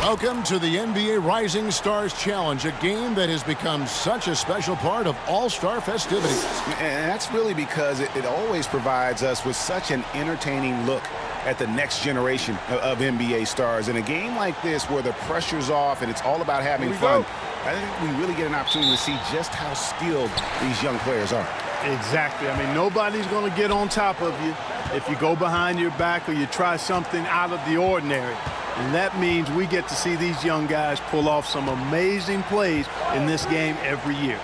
Welcome to the NBA Rising Stars Challenge, a game that has become such a special part of All-Star festivities. And that's really because it always provides us with such an entertaining look at the next generation of NBA stars. In a game like this where the pressure's off and it's all about having fun, I think we really get an opportunity to see just how skilled these young players are. Exactly. I mean, nobody's going to get on top of you if you go behind your back or you try something out of the ordinary. And that means we get to see these young guys pull off some amazing plays in this game every year.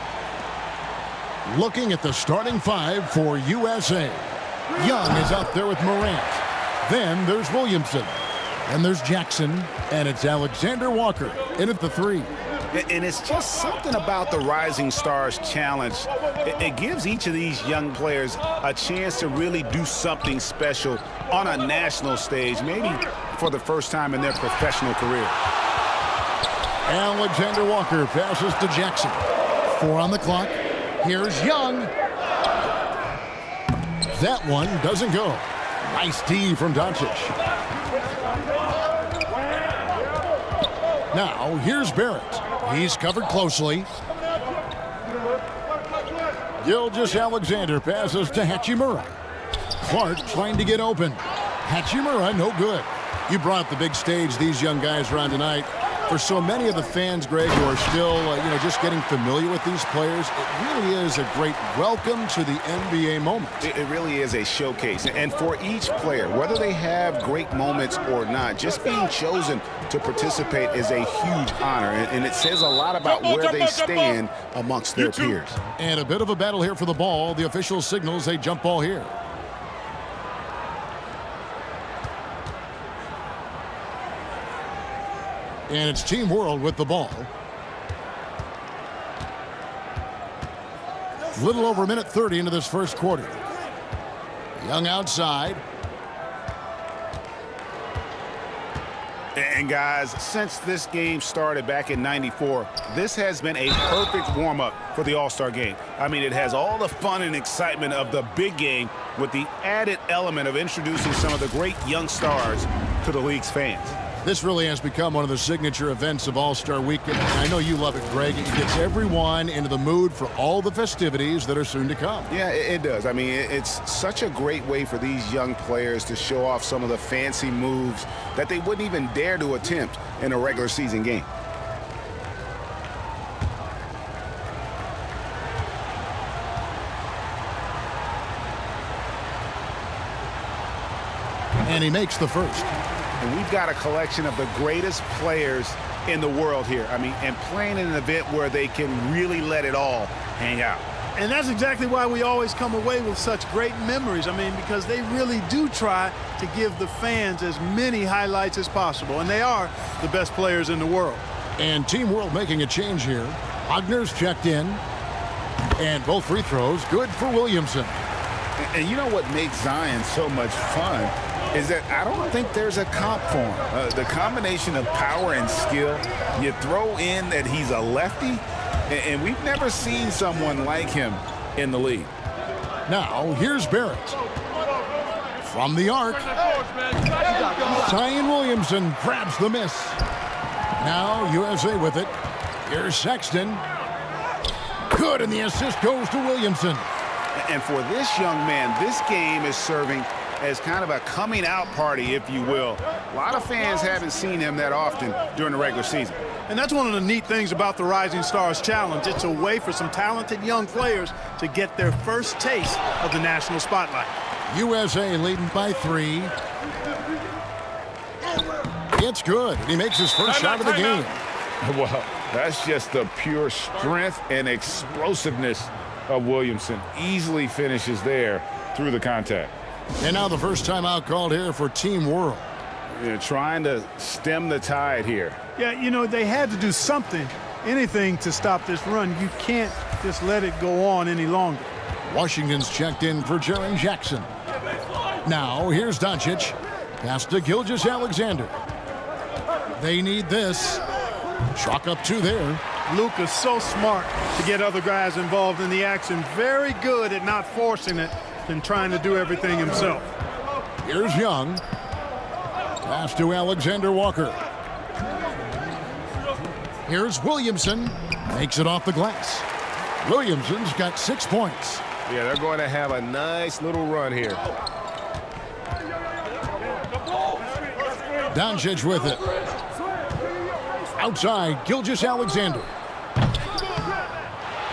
Looking at the starting five for USA. Young is out there with Morant. Then there's Williamson. And there's Jackson. And it's Alexander Walker in at the three. And it's just something about the Rising Stars Challenge. It gives each of these young players a chance to really do something special on a national stage, maybe for the first time in their professional career. Alexander Walker passes to Jackson. 4 on the clock. Here's Young. That one doesn't go. Nice D from Doncic. Now, here's Barrett. He's covered closely. Gilgeous-Alexander passes to Hachimura. Clark trying to get open. Hachimura, no good. You brought up the big stage these young guys are on tonight. For so many of the fans, Greg, who are still, just getting familiar with these players, it really is a great welcome to the NBA moment. It really is a showcase. And for each player, whether they have great moments or not, just being chosen to participate is a huge honor. And it says a lot about where they stand amongst their peers. And a bit of a battle here for the ball. The official signals a jump ball here. And it's Team World with the ball. Little over a minute 30 into this first quarter. Young outside. And guys, since this game started back in '94, this has been a perfect warm-up for the All-Star game. I mean, it has all the fun and excitement of the big game with the added element of introducing some of the great young stars to the league's fans. This really has become one of the signature events of All-Star Weekend. I know you love it, Greg. It gets everyone into the mood for all the festivities that are soon to come. Yeah, it does. I mean, it's such a great way for these young players to show off some of the fancy moves that they wouldn't even dare to attempt in a regular season game. And he makes the first. And we've got a collection of the greatest players in the world here. I mean, and playing in an event where they can really let it all hang out. And that's exactly why we always come away with such great memories. I mean, because they really do try to give the fans as many highlights as possible. And they are the best players in the world. And Team World making a change here. Wagner's checked in. And both free throws good for Williamson. And you know what makes Zion so much fun is that I don't think there's a comp for him. The combination of power and skill, you throw in that he's a lefty, and we've never seen someone like him in the league. Now, here's Barrett. From the arc. Zion Williamson grabs the miss. Now, USA with it. Here's Sexton. Good, and the assist goes to Williamson. And for this young man, this game is serving as kind of a coming out party, if you will. A lot of fans haven't seen him that often during the regular season. And that's one of the neat things about the Rising Stars Challenge. It's a way for some talented young players to get their first taste of the national spotlight. USA leading by 3. It's good. He makes his first shot of the game. Well, that's just the pure strength and explosiveness of Williamson. Easily finishes there through the contact. And now the first time out called here for Team World. Trying to stem the tide here. Yeah, they had to do something, anything to stop this run. You can't just let it go on any longer. Washington's checked in for Jaren Jackson. Now, here's Doncic. Pass to Gilgeous-Alexander. They need this. Chalk up 2 there. Luka's so smart to get other guys involved in the action. Very good at not forcing it and trying to do everything himself. Here's Young. Pass to Alexander Walker. Here's Williamson. Makes it off the glass. Williamson's got 6 points. Yeah, they're going to have a nice little run here. Doncic with it. Outside, Gilgeous-Alexander.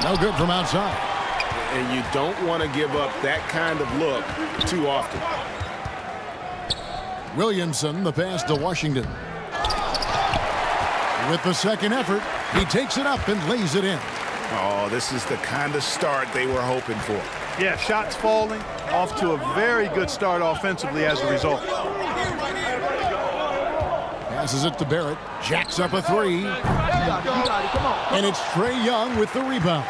No good from outside. And you don't want to give up that kind of look too often. Williamson, the pass to Washington. With the second effort, he takes it up and lays it in. Oh, this is the kind of start they were hoping for. Yeah, shots falling, off to a very good start offensively as a result. Passes it to Barrett, jacks up a three. And it's Trae Young with the rebound.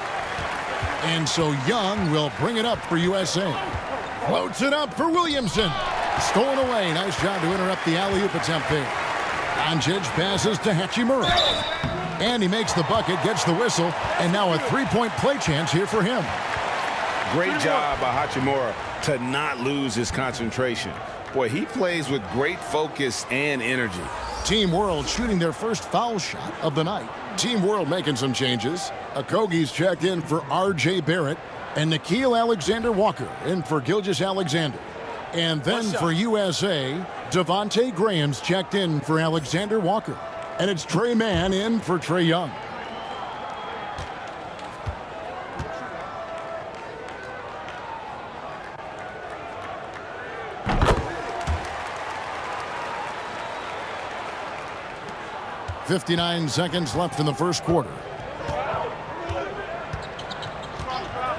And so Young will bring it up for USA. Floats it up for Williamson. Stolen away. Nice job to interrupt the alley-oop attempt there. Doncic passes to Hachimura. And he makes the bucket, gets the whistle, and now a three-point play chance here for him. Great job by Hachimura to not lose his concentration. Boy, he plays with great focus and energy. Team World shooting their first foul shot of the night. Team World making some changes. Okogie's checked in for R.J. Barrett, and Nickeil Alexander-Walker in for Gilgeous-Alexander. And then for USA, Devontae Graham's checked in for Alexander Walker. And it's Tre Mann in for Trae Young. .59 seconds left in the first quarter.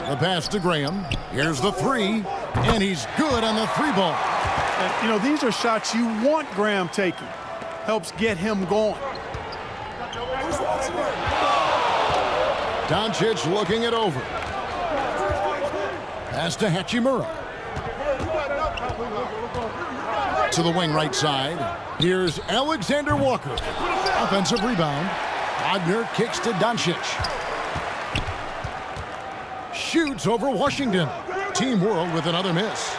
The pass to Graham. Here's the three, and he's good on the three ball. And, you know, these are shots you want Graham taking. Helps get him going. Doncic looking it over. Pass to Hachimura. To the wing right side. Here's Alexander Walker. Offensive rebound. Wagner kicks to Doncic. Shoots over Washington. Team World with another miss.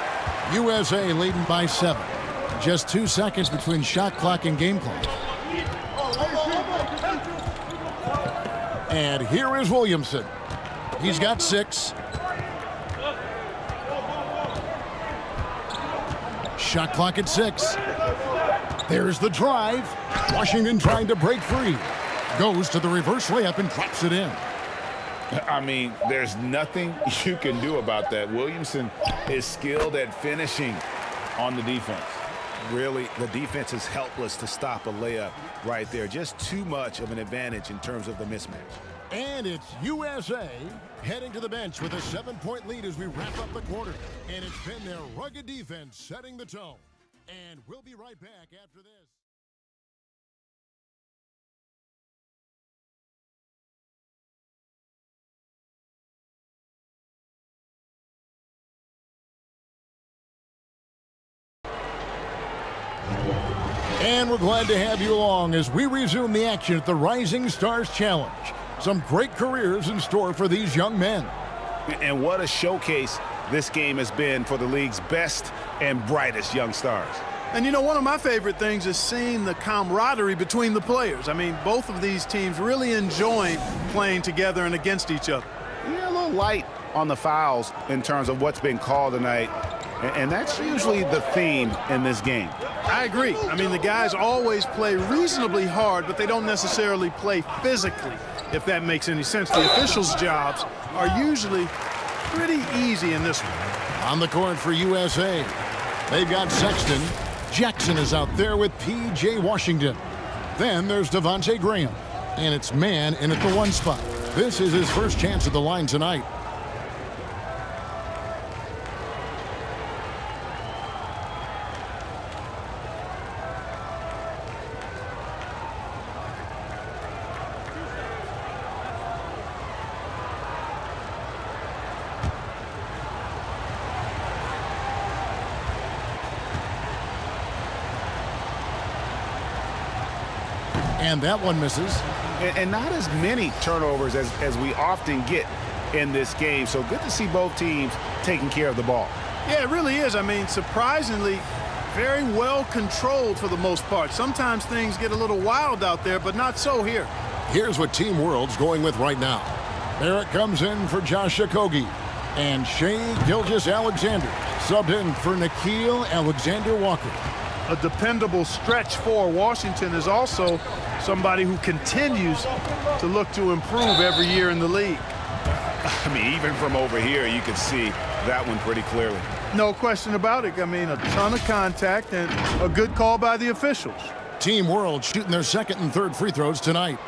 USA leading by 7. Just 2 seconds between shot clock and game clock. And here is Williamson. He's got 6. Shot clock at 6. There's the drive. Washington trying to break free. Goes to the reverse layup and drops it in. I mean, there's nothing you can do about that. Williamson is skilled at finishing on the defense. Really, the defense is helpless to stop a layup right there. Just too much of an advantage in terms of the mismatch. And it's USA heading to the bench with a 7-point lead as we wrap up the quarter. And it's been their rugged defense setting the tone. And we'll be right back after this. And we're glad to have you along as we resume the action at the Rising Stars Challenge. Some great careers in store for these young men. And what a showcase this game has been for the league's best and brightest young stars. And, you know, one of my favorite things is seeing the camaraderie between the players. I mean, both of these teams really enjoying playing together and against each other. Yeah, a little light on the fouls in terms of what's been called tonight. And that's usually the theme in this game. I agree. I mean, the guys always play reasonably hard, but they don't necessarily play physically, if that makes any sense. The officials' jobs are usually pretty easy in this one. On the court for USA, they've got Sexton. Jackson is out there with P.J. Washington. Then there's Devontae Graham. And it's Mann in at the 1 spot. This is his first chance at the line tonight. And that one misses. And not as many turnovers as we often get in this game. So good to see both teams taking care of the ball. Yeah, it really is. I mean, surprisingly, very well controlled for the most part. Sometimes things get a little wild out there, but not so here. Here's what Team World's going with right now. Barrett comes in for Josh Okogie. And Shai Gilgeous-Alexander subbed in for Nickeil Alexander-Walker. A dependable stretch for Washington is also somebody who continues to look to improve every year in the league. I mean, even from over here, you can see that one pretty clearly. No question about it. I mean, a ton of contact and a good call by the officials. Team World shooting their second and third free throws tonight.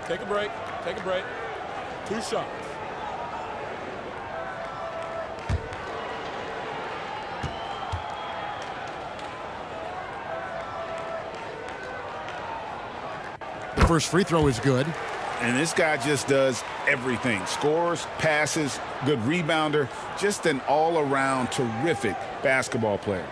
Take a break. Take a break. 2 shots. The first free throw is good. And this guy just does everything. Scores, passes, good rebounder, just an all-around terrific basketball player.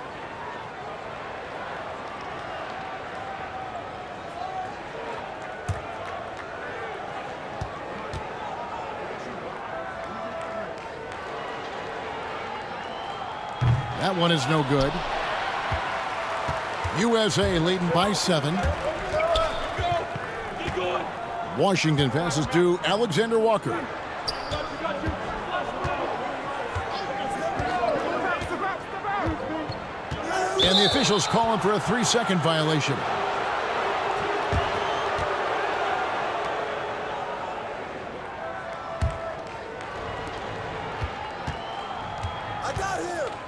That one is no good. USA leading by 7. Washington passes to Alexander Walker. And the officials calling for a 3-second violation.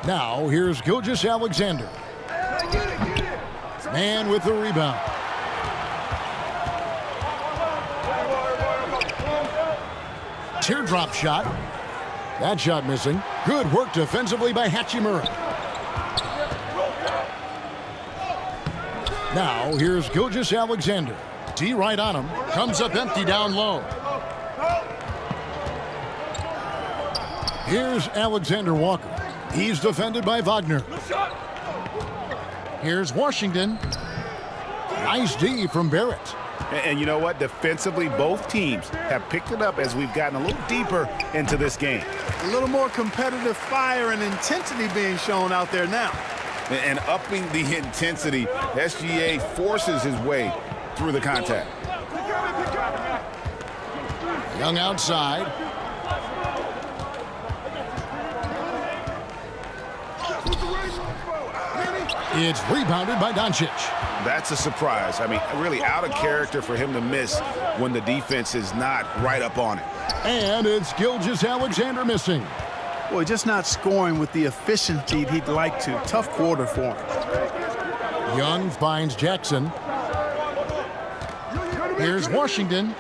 Now, here's Gilgeous-Alexander. Man with the rebound. Teardrop shot. That shot missing. Good work defensively by Hachimura. Now, here's Gilgeous-Alexander. D right on him. Comes up empty down low. Here's Alexander Walker. He's defended by Wagner. Here's Washington. Nice D from Barrett. And you know what? Defensively, both teams have picked it up as we've gotten a little deeper into this game. A little more competitive fire and intensity being shown out there now. And upping the intensity, SGA forces his way through the contact. Young outside. It's rebounded by Doncic. That's a surprise. I mean, really out of character for him to miss when the defense is not right up on it. And it's Gilgeous-Alexander missing. Boy, just not scoring with the efficiency he'd like to. Tough quarter for him. Young finds Jackson. Here's Washington.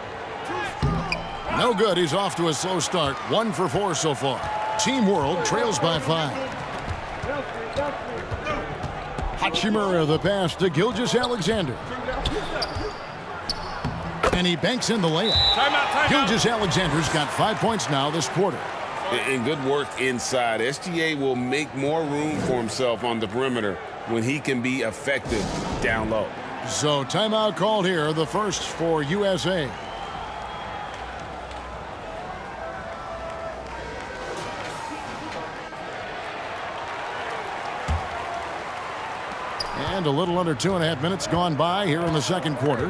No good. He's off to a slow start. 1 for 4 so far. Team World trails by 5. Hachimura the pass to Gilgeous-Alexander. And he banks in the layup. Gilgeous-Alexander's got 5 points now this quarter. And good work inside. SGA will make more room for himself on the perimeter when he can be effective down low. So timeout called here, the first for USA. And a little under 2.5 minutes gone by here in the second quarter.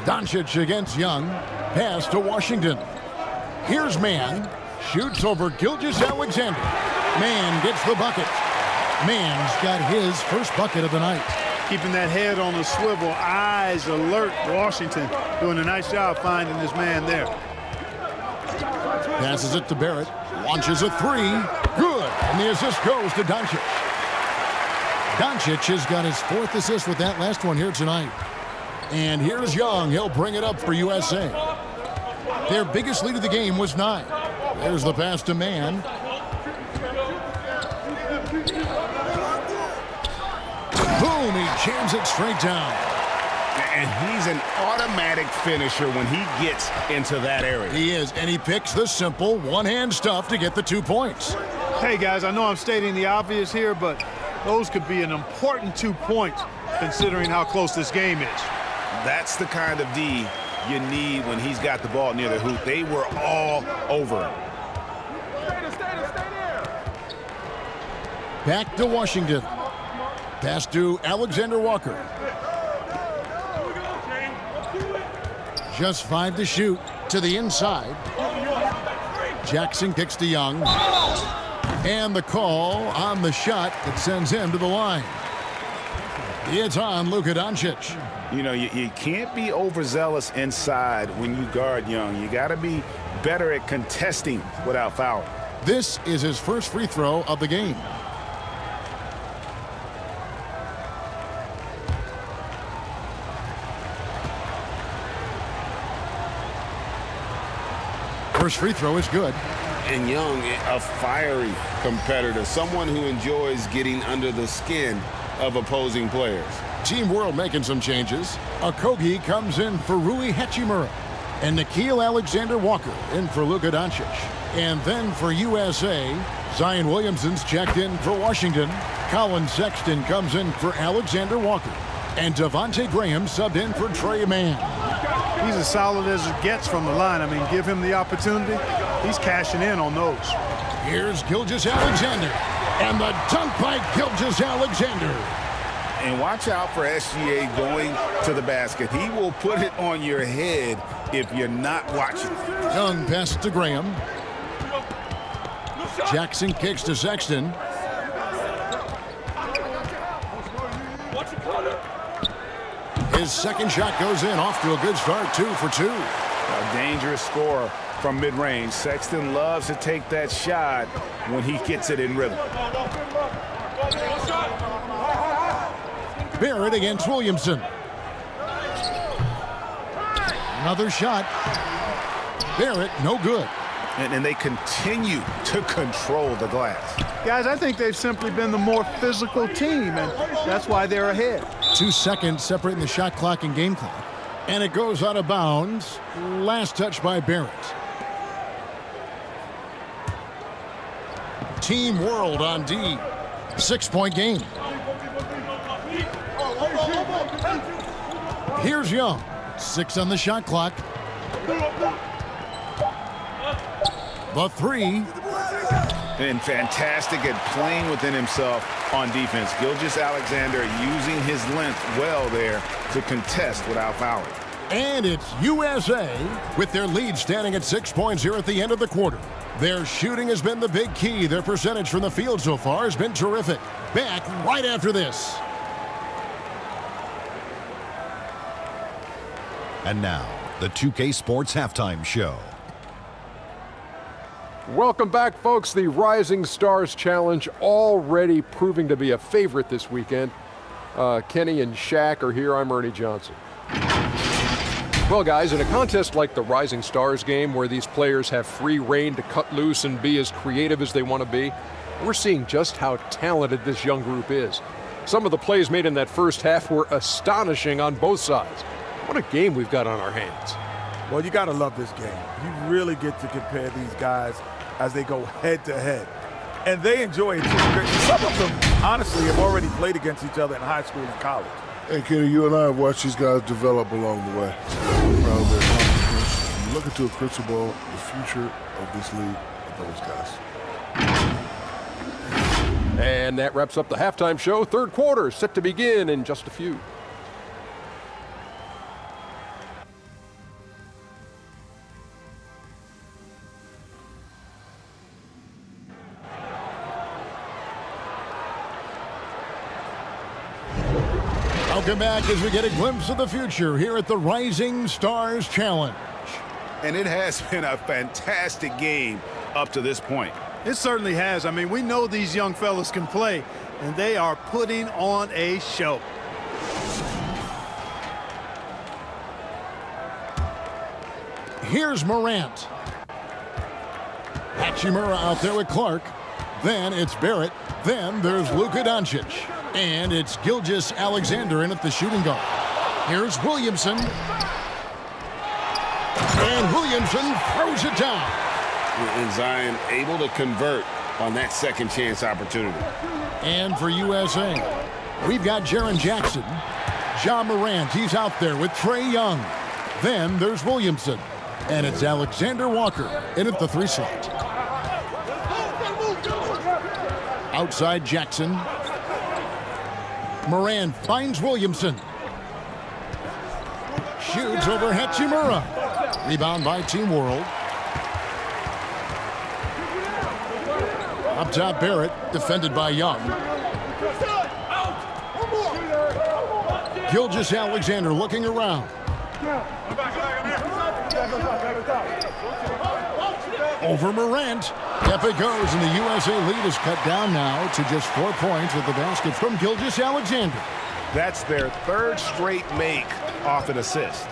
Doncic against Young. Pass to Washington. Here's Mann. Shoots over Gilgeous-Alexander. Mann gets the bucket. Mann's got his first bucket of the night. Keeping that head on the swivel, eyes alert. Washington doing a nice job finding his man there. Passes it to Barrett. Launches a 3. Good. And the assist goes to Doncic. Doncic has got his 4th assist with that last one here tonight. And here's Young. He'll bring it up for USA. Their biggest lead of the game was 9. There's the pass to Mann. Boom, he jams it straight down. And he's an automatic finisher when he gets into that area. He is, and he picks the simple one-hand stuff to get the 2 points. Hey, guys, I know I'm stating the obvious here, but those could be an important 2 points considering how close this game is. That's the kind of D you need when he's got the ball near the hoop. They were all over him. Back to Washington. Pass to Alexander Walker. Just 5 to shoot to the inside. Jackson kicks to Young. And the call on the shot that sends him to the line. It's on Luka Doncic. You know, you can't be overzealous inside when you guard Young. You got to be better at contesting without foul. This is his first free throw of the game. First free throw is good. And Young, a fiery competitor, someone who enjoys getting under the skin of opposing players. Team World making some changes. Okogie comes in for Rui Hachimura. And Nickeil Alexander-Walker in for Luka Doncic. And then for USA, Zion Williamson's checked in for Washington. Colin Sexton comes in for Alexander Walker. And Devontae Graham subbed in for Trey Mann. He's as solid as it gets from the line. I mean, give him the opportunity. He's cashing in on those. Here's Gilgeous-Alexander. And the dunk by Gilgeous-Alexander. And watch out for SGA going to the basket. He will put it on your head if you're not watching. Young pass to Graham. Jackson kicks to Sexton. His second shot goes in, off to a good start, 2 for 2. A dangerous scorer from mid-range. Sexton loves to take that shot when he gets it in rhythm. Barrett against Williamson. Another shot. Barrett, no good. And they continue to control the glass. Guys, I think they've simply been the more physical team, and that's why they're ahead. 2 seconds separating the shot clock and game clock. And it goes out of bounds. Last touch by Barrett. Team World on D. 6-point game. Here's Young. 6 on the shot clock. The 3. And fantastic at playing within himself on defense. Gilgeous-Alexander using his length well there to contest without fouling. And it's USA with their lead standing at 6 points here at the end of the quarter. Their shooting has been the big key. Their percentage from the field so far has been terrific. Back right after this. And now, the 2K Sports Halftime Show. Welcome back, folks. The Rising Stars Challenge already proving to be a favorite this weekend. Kenny and Shaq are here. I'm Ernie Johnson. Well, guys, in a contest like the Rising Stars game, where these players have free reign to cut loose and be as creative as they want to be, we're seeing just how talented this young group is. Some of the plays made in that first half were astonishing on both sides. What a game we've got on our hands. Well, you got to love this game. You really get to compare these guys as they go head-to-head. And they enjoy it too. Some of them, honestly, have already played against each other in high school and college. Hey, Kenny, you and I have watched these guys develop along the way. We're proud of their accomplishments. You look into a crystal ball, the future of this league of those guys. And that wraps up the halftime show. Third quarter set to begin in just a few. Welcome back as we get a glimpse of the future here at the Rising Stars Challenge. And it has been a fantastic game up to this point. It certainly has. I mean, we know these young fellas can play, and they are putting on a show. Here's Morant. Hachimura out there with Clark. Then it's Barrett. Then there's Luka Doncic. And it's Gilgeous-Alexander in at the shooting guard. Here's Williamson. And Williamson throws it down. And Zion able to convert on that second chance opportunity. And for USA, we've got Jaren Jackson. Ja Morant, he's out there with Trae Young. Then there's Williamson. And it's Alexander Walker in at the 3 slot. Outside Jackson. Moran finds Williamson. Shoots over Hachimura. Rebound by Team World. Up top, Barrett, defended by Young. Gilgeous-Alexander looking around. Over Morant. Up it goes, and the USA lead is cut down now to just 4 points with the basket from Gilgeous-Alexander. That's their 3rd straight make off an assist.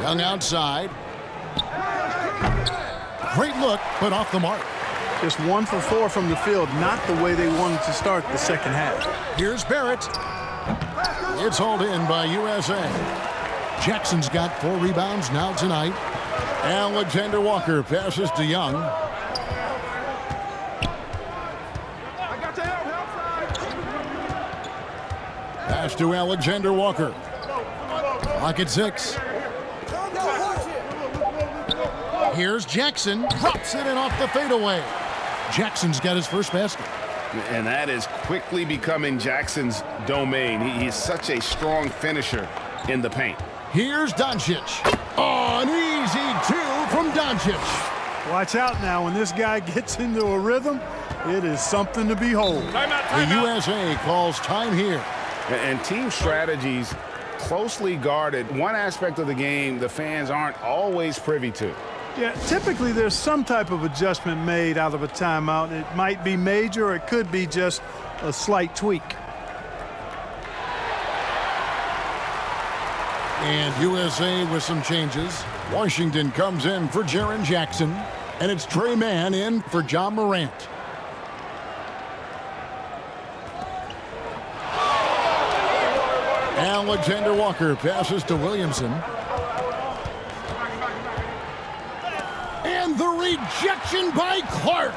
Young outside. Great look, but off the mark. Just 1 for 4 from the field, not the way they wanted to start the second half. Here's Barrett. It's hauled in by USA. Jackson's got 4 rebounds now tonight. Alexander Walker passes to Young. Pass to Alexander Walker. Clock at 6. Here's Jackson. Drops it and off the fadeaway. Jackson's got his first basket. And that is quickly becoming Jackson's domain. He's such a strong finisher in the paint. Here's Doncic. Oh, an easy 2 from Doncic. Watch out now. When this guy gets into a rhythm, it is something to behold. The USA calls time here. And team strategies closely guarded. One aspect of the game the fans aren't always privy to. Yeah, typically there's some type of adjustment made out of a timeout. It might be major, or it could be just a slight tweak. And USA with some changes. Washington comes in for Jaren Jackson. And it's Trey Mann in for John Morant. Alexander Walker passes to Williamson. And the rejection by Clark.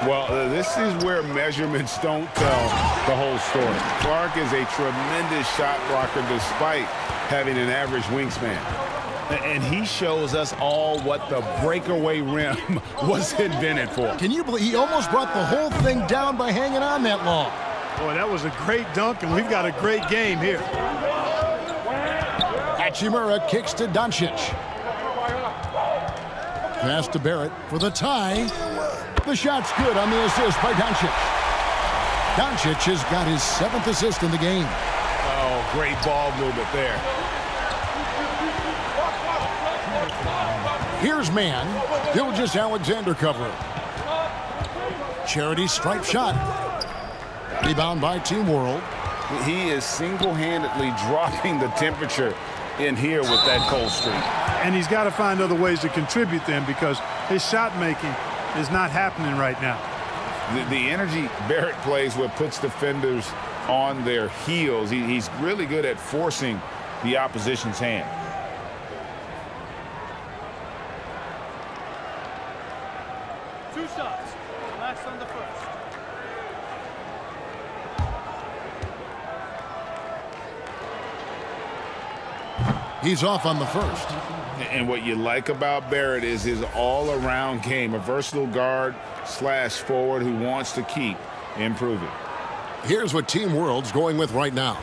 Well, this is where measurements don't tell the whole story. Clark is a tremendous shot blocker despite having an average wingspan. And he shows us all what the breakaway rim was invented for. Can you believe he almost brought the whole thing down by hanging on that long? Boy, that was a great dunk, and we've got a great game here. Hachimura kicks to Doncic. Pass to Barrett for the tie. The shot's good on the assist by Doncic. Doncic has got his 7th assist in the game. Oh, great ball movement there. Here's Mann. Gilgeous-Alexander covering. Charity stripe shot. Rebound by Team World. He is single-handedly dropping the temperature in here with that cold streak. And he's got to find other ways to contribute them, because his shot making is not happening right now. The energy Barrett plays with puts defenders on their heels. He's really good at forcing the opposition's hand. Two shots. Last on the first. He's off on the first. And what you like about Barrett is his all-around game, a versatile guard / forward who wants to keep improving. Here's what Team World's going with right now.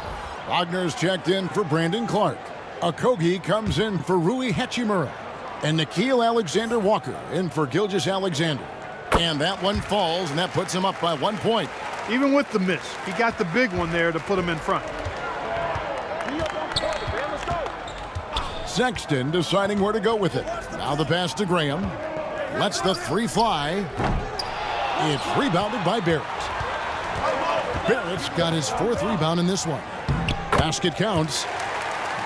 Wagner's checked in for Brandon Clark. Okogie comes in for Rui Hachimura. And Nickeil Alexander-Walker in for Gilgeous-Alexander. And that one falls, and that puts him up by 1 point. Even with the miss, he got the big one there to put him in front. Sexton deciding where to go with it. Now the pass to Graham. Lets the 3 fly. It's rebounded by Barrett. Barrett's got his 4th rebound in this one. Basket counts.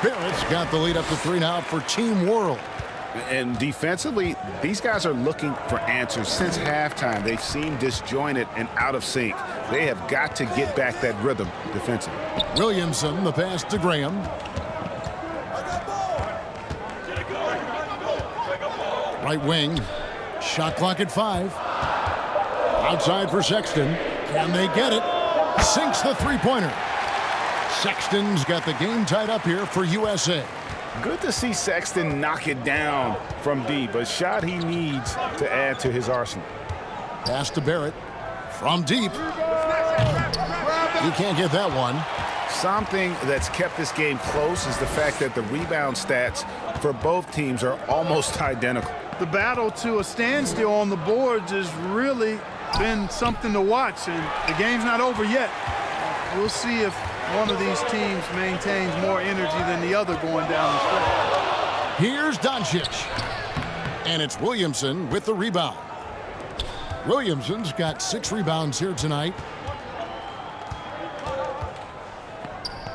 Barrett's got the lead up to 3 now for Team World. And defensively, these guys are looking for answers. Since halftime, they've seemed disjointed and out of sync. They have got to get back that rhythm defensively. Williamson, the pass to Graham. Right wing. Shot clock at 5. Outside for Sexton. Can they get it? Sinks the 3-pointer. Sexton's got the game tied up here for USA. Good to see Sexton knock it down from deep, a shot he needs to add to his arsenal. Pass to Barrett from deep. He can't get that one. Something that's kept this game close is the fact that the rebound stats for both teams are almost identical. The battle to a standstill on the boards has really been something to watch, and the game's not over yet. We'll see if one of these teams maintains more energy than the other going down the stretch. Here's Doncic. And it's Williamson with the rebound. Williamson's got 6 rebounds here tonight.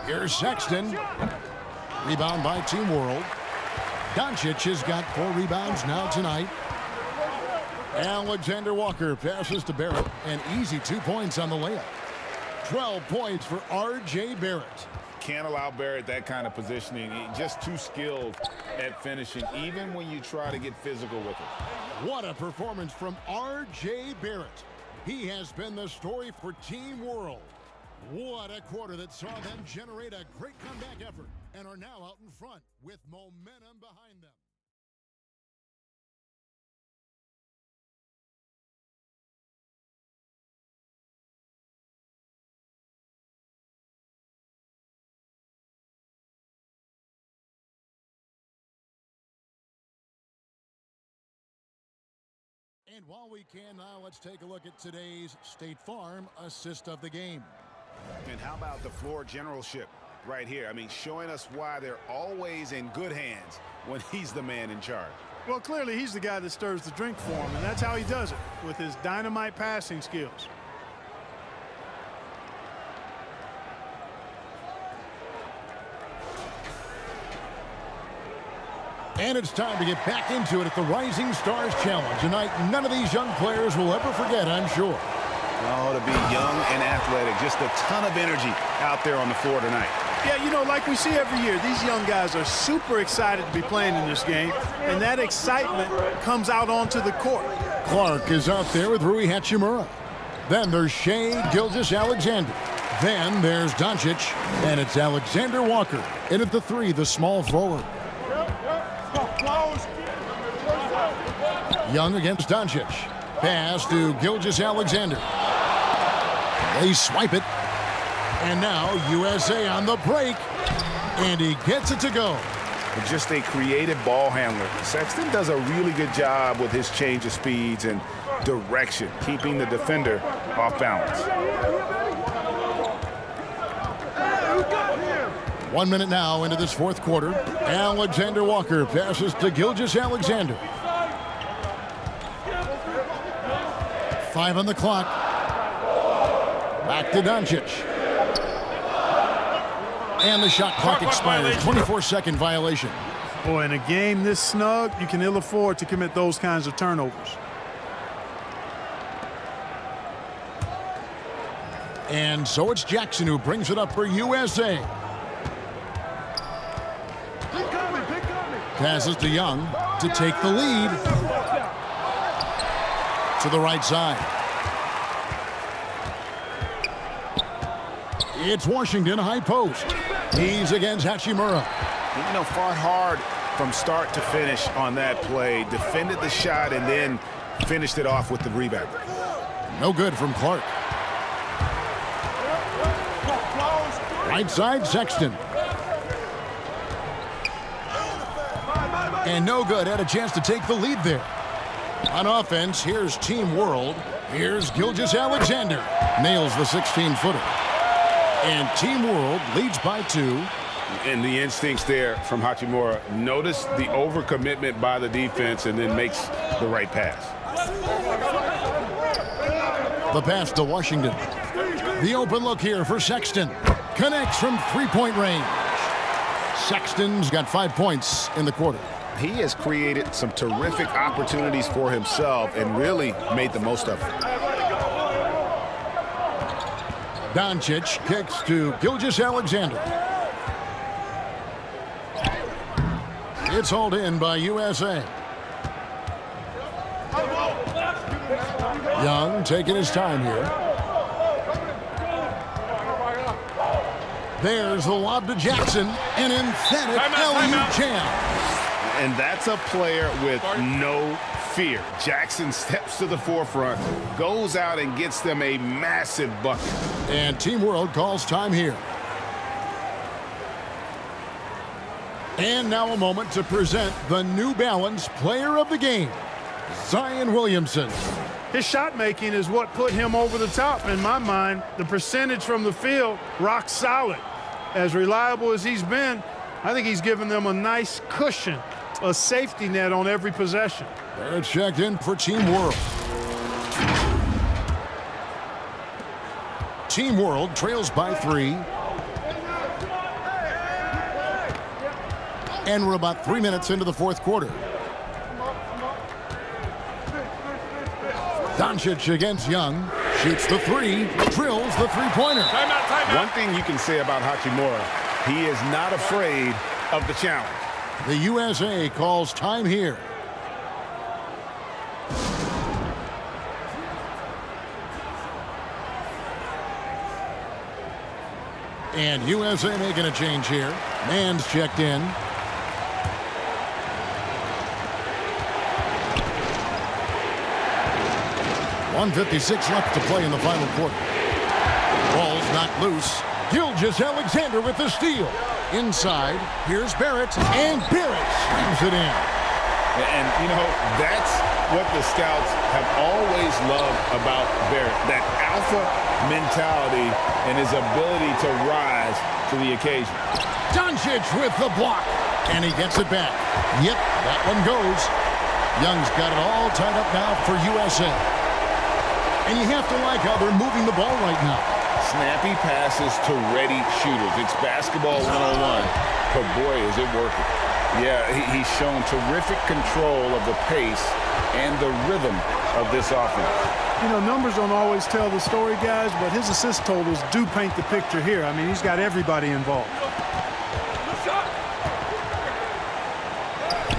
Here's Sexton. Rebound by Team World. Doncic has got 4 rebounds now tonight. Alexander Walker passes to Barrett. An easy 2 points on the layup. 12 points for R.J. Barrett. Can't allow Barrett that kind of positioning. He's just too skilled at finishing, even when you try to get physical with it. What a performance from R.J. Barrett. He has been the story for Team World. What a quarter that saw them generate a great comeback effort and are now out in front with momentum behind them. And while we can now, let's take a look at today's State Farm assist of the game. And how about the floor generalship right here? I mean, showing us why they're always in good hands when he's the man in charge. Well, clearly he's the guy that stirs the drink for him, and that's how he does it, with his dynamite passing skills. And it's time to get back into it at the Rising Stars Challenge. Tonight, none of these young players will ever forget, I'm sure. Oh, to be young and athletic, just a ton of energy out there on the floor tonight. Yeah, you know, like we see every year, these young guys are super excited to be playing in this game, and that excitement comes out onto the court. Clark is out there with Rui Hachimura. Then there's Shai Gilgeous-Alexander. Then there's Doncic, and it's Alexander Walker. In at the 3, the small forward. Young against Doncic. Pass to Gilgeous-Alexander. They swipe it. And now USA on the break. And he gets it to go. Just a creative ball handler. Sexton does a really good job with his change of speeds and direction, keeping the defender off balance. 1 minute now into this fourth quarter. Alexander Walker passes to Gilgeous-Alexander. 5 on the clock. Back to Doncic. And the shot clock expires. 24-second violation. Boy, in a game this snug, you can ill afford to commit those kinds of turnovers. And so it's Jackson who brings it up for USA. Passes to Young to take the lead. To the right side. It's Washington high post. He's against Hachimura. You know, fought hard from start to finish on that play. Defended the shot and then finished it off with the rebound. No good from Clark. Right side, Sexton. And no good. Had a chance to take the lead there. On offense, here's Team World. Here's Gilgeous-Alexander. Nails the 16-footer. And Team World leads by 2. And the instincts there from Hachimura. Notice the overcommitment by the defense and then makes the right pass. The pass to Washington. The open look here for Sexton. Connects from three-point range. Sexton's got 5 points in the quarter. He has created some terrific opportunities for himself and really made the most of it. Doncic kicks to Gilgeous-Alexander. It's hauled in by USA. Young taking his time here. There's the lob to Jackson. An emphatic alley-oop jam. And that's a player with no fear. Jackson steps to the forefront, goes out and gets them a massive bucket. And Team World calls time here. And now a moment to present the New Balance Player of the Game, Zion Williamson. His shot making is what put him over the top in my mind. The percentage from the field, rock solid. As reliable as he's been, I think he's given them a nice cushion, a safety net on every possession. They're checked in for Team World. Team World trails by 3. And we're about 3 minutes into the fourth quarter. Doncic against Young. Shoots the 3. Drills the three-pointer. Timeout. One thing you can say about Hachimura, he is not afraid of the challenge. The USA calls time here. And USA making a change here. Mann's checked in. .156 left to play in the final quarter. Ball's not loose. Gilgeous-Alexander with the steal. Inside, here's Barrett, and Barrett slams it in. And, you know, that's what the scouts have always loved about Barrett, that alpha mentality and his ability to rise to the occasion. Doncic with the block, and he gets it back. Yep, that one goes. Young's got it all tied up now for USA. And you have to like how they're moving the ball right now. Snappy passes to ready shooters. It's basketball 101, but boy, is it working. Yeah, he's shown terrific control of the pace and the rhythm of this offense. You know, numbers don't always tell the story, guys, but his assist totals do paint the picture here. I mean, he's got everybody involved.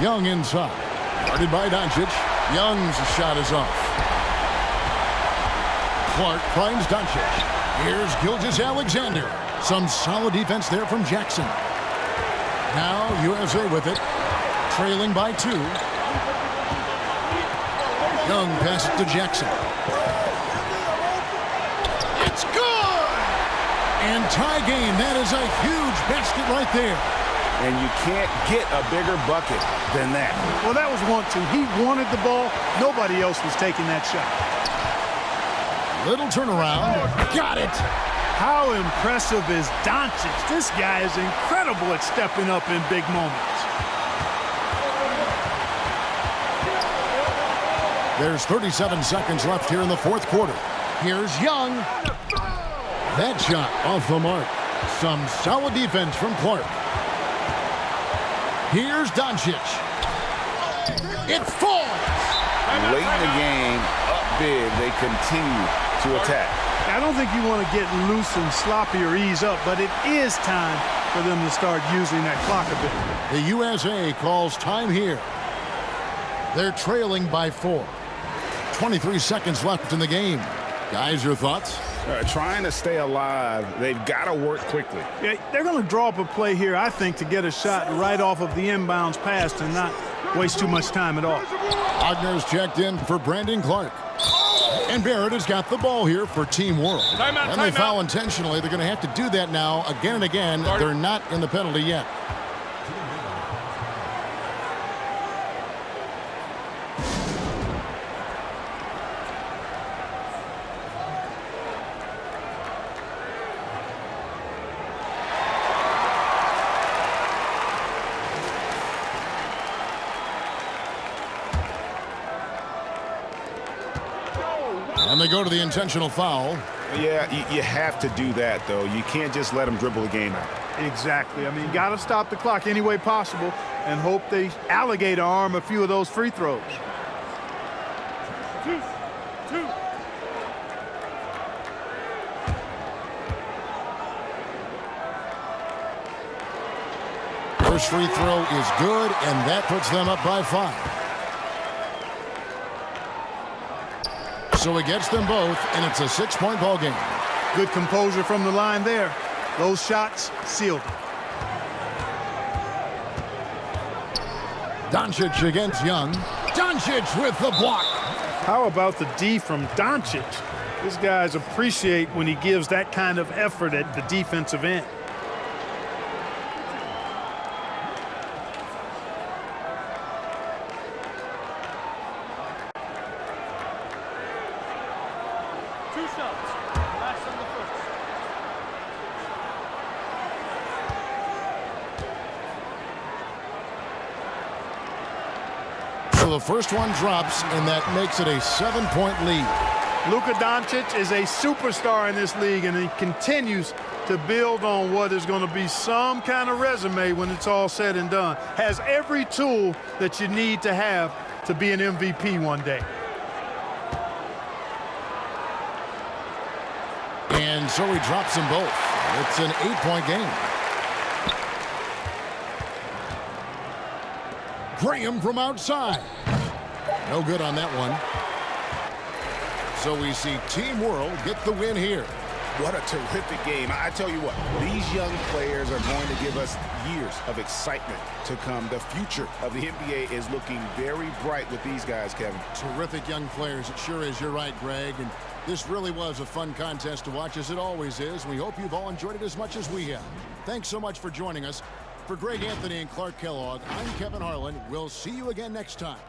Young inside. Guarded by Doncic. Young's shot is off. Clark finds Doncic. Here's Gilgeous-Alexander. Some solid defense there from Jackson. Now USA with it. Trailing by 2. Young passes to Jackson. It's good! And tie game. That is a huge basket right there. And you can't get a bigger bucket than that. Well, that was 1-2. He wanted the ball. Nobody else was taking that shot. Little turnaround. Got it. How impressive is Doncic? This guy is incredible at stepping up in big moments. There's 37 seconds left here in the fourth quarter. Here's Young. That shot off the mark. Some solid defense from Clark. Here's Doncic. It falls. Late in the game, up big, they continue to attack. I don't think you want to get loose and sloppy or ease up, but it is time for them to start using that clock a bit. The USA calls time here. They're trailing by 4. 23 seconds left in the game. Guys, your thoughts? Trying to stay alive, they've got to work quickly. Yeah, they're going to draw up a play here, I think, to get a shot right off of the inbounds pass and not waste too much time at all. Wagner's checked in for Brandon Clark. And Barrett has got the ball here for Team World. Timeout, When they foul intentionally, they're going to have to do that now again and again. They're not in the penalty yet. And they go to the intentional foul. Yeah, you have to do that, though. You can't just let them dribble the game out. Exactly. I mean, got to stop the clock any way possible and hope they alligator arm a few of those free throws. First free throw is good, and that puts them up by 5. So he gets them both, and it's a 6-point ball game. Good composure from the line there. Those shots sealed it. Doncic against Young. Doncic with the block. How about the D from Doncic? These guys appreciate when he gives that kind of effort at the defensive end. Two shots. Last on the first. So the first one drops, and that makes it a 7-point lead. Luka Doncic is a superstar in this league, and he continues to build on what is going to be some kind of resume when it's all said and done. Has every tool that you need to have to be an MVP one day. And so he drops them both. It's an 8-point game. Graham from outside. No good on that one. So we see Team World get the win here. What a terrific game. I tell you what, these young players are going to give us years of excitement to come. The future of the NBA is looking very bright with these guys, Kevin. Terrific young players. It sure is. You're right, Greg. And this really was a fun contest to watch, as it always is. We hope you've all enjoyed it as much as we have. Thanks so much for joining us. For Greg Anthony and Clark Kellogg, I'm Kevin Harlan. We'll see you again next time.